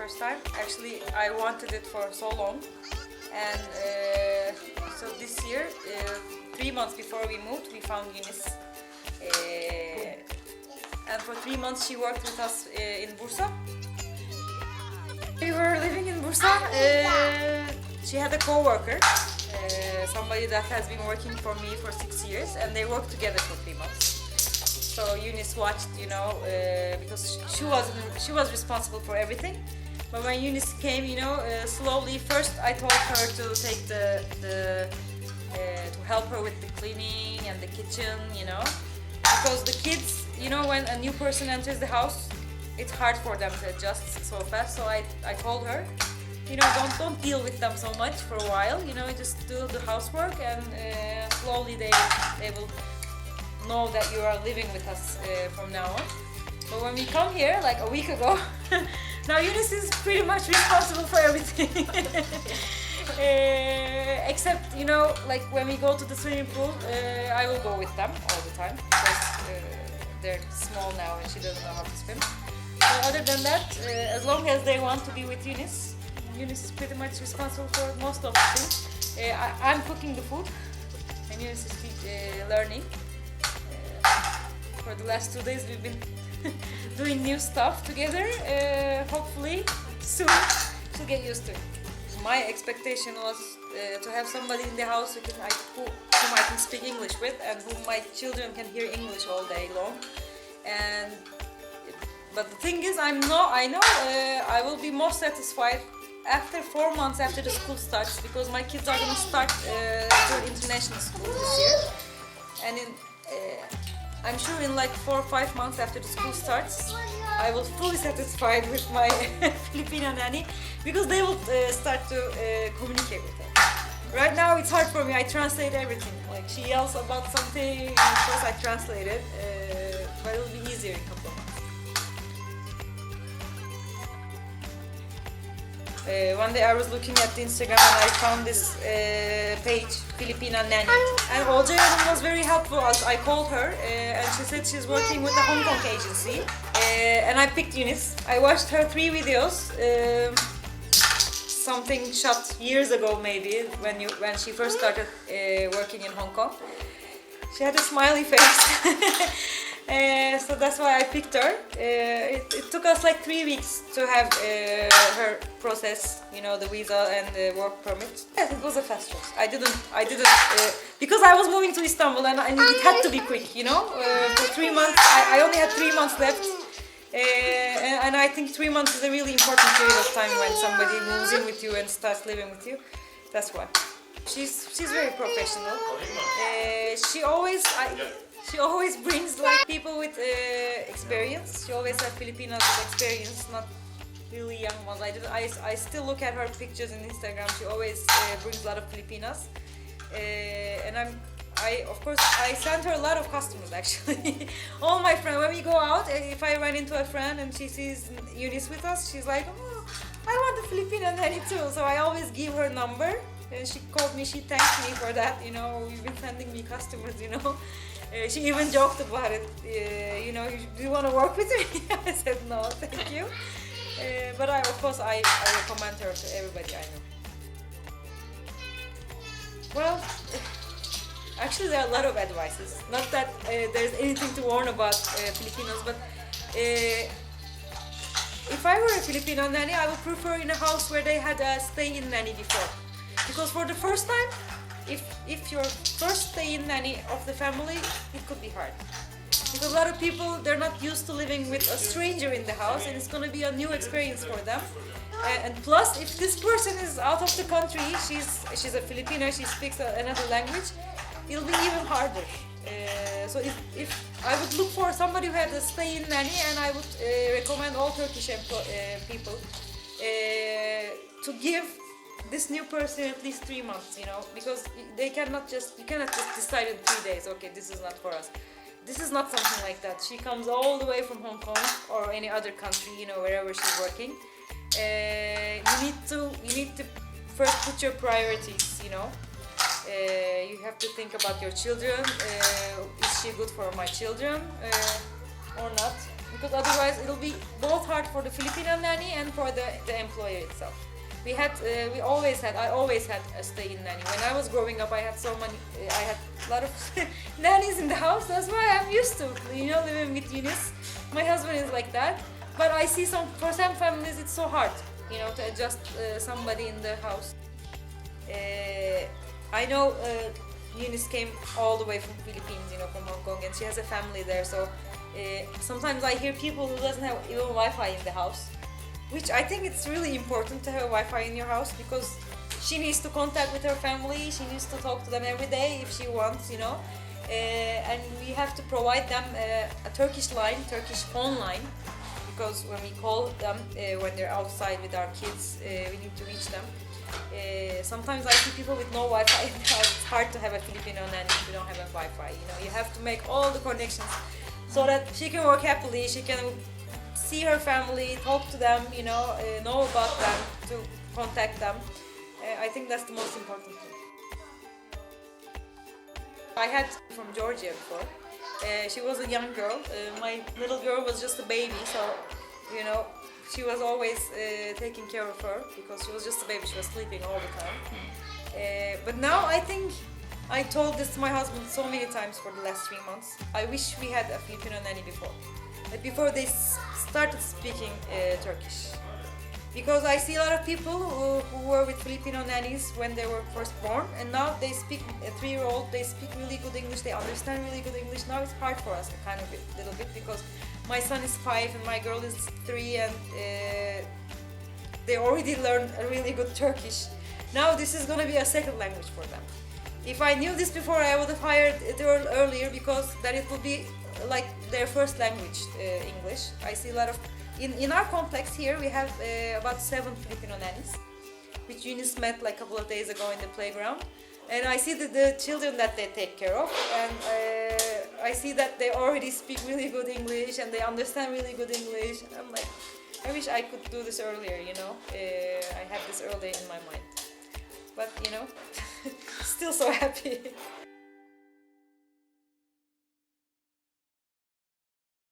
first time. Actually, I wanted it for so long, and so this year, 3 months before we moved, we found Eunice. And for 3 months she worked with us in Bursa. We were living in Bursa. She had a co-worker, somebody that has been working for me for 6 years, and they worked together for 3 months. So Eunice watched, because she was responsible for everything. But when Eunice came, slowly, first I told her to take to help her with the cleaning and the kitchen, because the kids, when a new person enters the house, it's hard for them to adjust so fast. So I told her, don't deal with them so much for a while, just do the housework, and slowly they will know that you are living with us from now on. But when we come here, like a week ago, now Eunice is pretty much responsible for everything. Except, like when we go to the swimming pool, I will go with them all the time, because they're small now and she doesn't know how to swim. But other than that, as long as they want to be with Eunice, Eunice is pretty much responsible for most of the things. I'm cooking the food, and Eunice is learning. For the last 2 days we've been doing new stuff together. Hopefully soon she'll get used to it. My expectation was to have somebody in the house whom I can speak English with, and whom my children can hear English all day long. But the thing is, I know I will be more satisfied after 4 months after the school starts, because my kids are going to start to international school this year, and I'm sure in like 4 or 5 months after the school starts, I will fully satisfied with my Filipino nanny, because they will start to communicate with her. Right now it's hard for me. I translate everything. Like she yells about something, and of course I translate it, but it will be easier in a couple of months. One day I was looking at the Instagram and I found this page, Filipina Nanny, and Olcay Hanım was very helpful. I called her and she said she's working with a Hong Kong agency, and I picked Eunice. I watched her 3 videos, something shot years ago maybe, when she first started working in Hong Kong. She had a smiley face. So that's why I picked her. It took us like 3 weeks to have her process, the visa and the work permit. Yes, it was a fast process. I didn't, because I was moving to Istanbul, and it had to be quick, For 3 months, I only had 3 months left. And I think 3 months is a really important period of time when somebody moves in with you and starts living with you. That's why. She's very professional. She always brings like people with experience. She always has Filipinos with experience, not really young ones. I still look at her pictures on Instagram. She always brings a lot of Filipinas, and of course I send her a lot of customers actually. All my friends, when we go out, if I run into a friend and she sees Eunice with us, she's like, oh, I want a Filipino nanny too. So I always give her number, and she called me. She thanked me for that. You've been sending me customers. She even joked about it. Do you want to work with me? I said no, thank you. But of course I recommend her to everybody I know. Well, actually there are a lot of advices. Not that there's anything to warn about Filipinos, but if I were a Filipino nanny, I would prefer in a house where they had a stay-in nanny before. Because for the first time, if your first stay-in nanny of the family, it could be hard. Because a lot of people, they're not used to living with a stranger in the house, and it's going to be a new experience for them. And plus, if this person is out of the country, she's a Filipina, she speaks another language, it'll be even harder. So if I would look for somebody who had a stay-in nanny, and I would recommend all Turkish people to give this new person at least 3 months, because you cannot just decide in 3 days, okay, this is not for us. This is not something like that. She comes all the way from Hong Kong or any other country, wherever she's working. You need to first put your priorities, You have to think about your children. Is she good for my children or not? because otherwise it'll be both hard for the Filipino nanny and for the employer itself. I always had a stay-in nanny. When I was growing up, I had a lot of nannies in the house. That's why I'm used to, living with Eunice. My husband is like that. But I see for some families it's so hard, to adjust somebody in the house. I know Eunice came all the way from Philippines, from Hong Kong, and she has a family there. So sometimes I hear people who doesn't have even Wi-Fi in the house, which I think it's really important to have Wi-Fi in your house, because she needs to contact with her family. She needs to talk to them every day if she wants, and we have to provide them a Turkish phone line, because when we call them when they're outside with our kids, we need to reach them. Sometimes I see people with no Wi-Fi in the house. It's hard to have a Filipino nanny if you don't have a Wi-Fi. You have to make all the connections so that she can work happily. She can see her family, talk to them, know about them, to contact them. I think that's the most important thing. I had from Georgia before. She was a young girl. My little girl was just a baby, so she was always taking care of her, because she was just a baby. She was sleeping all the time. But now I think I told this to my husband so many times for the last 3 months. I wish we had a Filipino nanny before they started speaking Turkish. Because I see a lot of people who were with Filipino nannies when they were first born, and now they speak, a 3-year-old, they speak really good English, they understand really good English. Now it's hard for us a little bit, because my son is 5 and my girl is 3, and they already learned a really good Turkish. Now this is going to be a second language for them. If I knew this before, I would have hired it earlier, because then it would be like their first language, English. I see a lot of in our complex here we have about 7 Filipino nannies, which Eunice met like a couple of days ago in the playground, and I see the children that they take care of, and I see that they already speak really good English and they understand really good English. I'm like, I wish I could do this earlier, I had this earlier in my mind, but still so happy.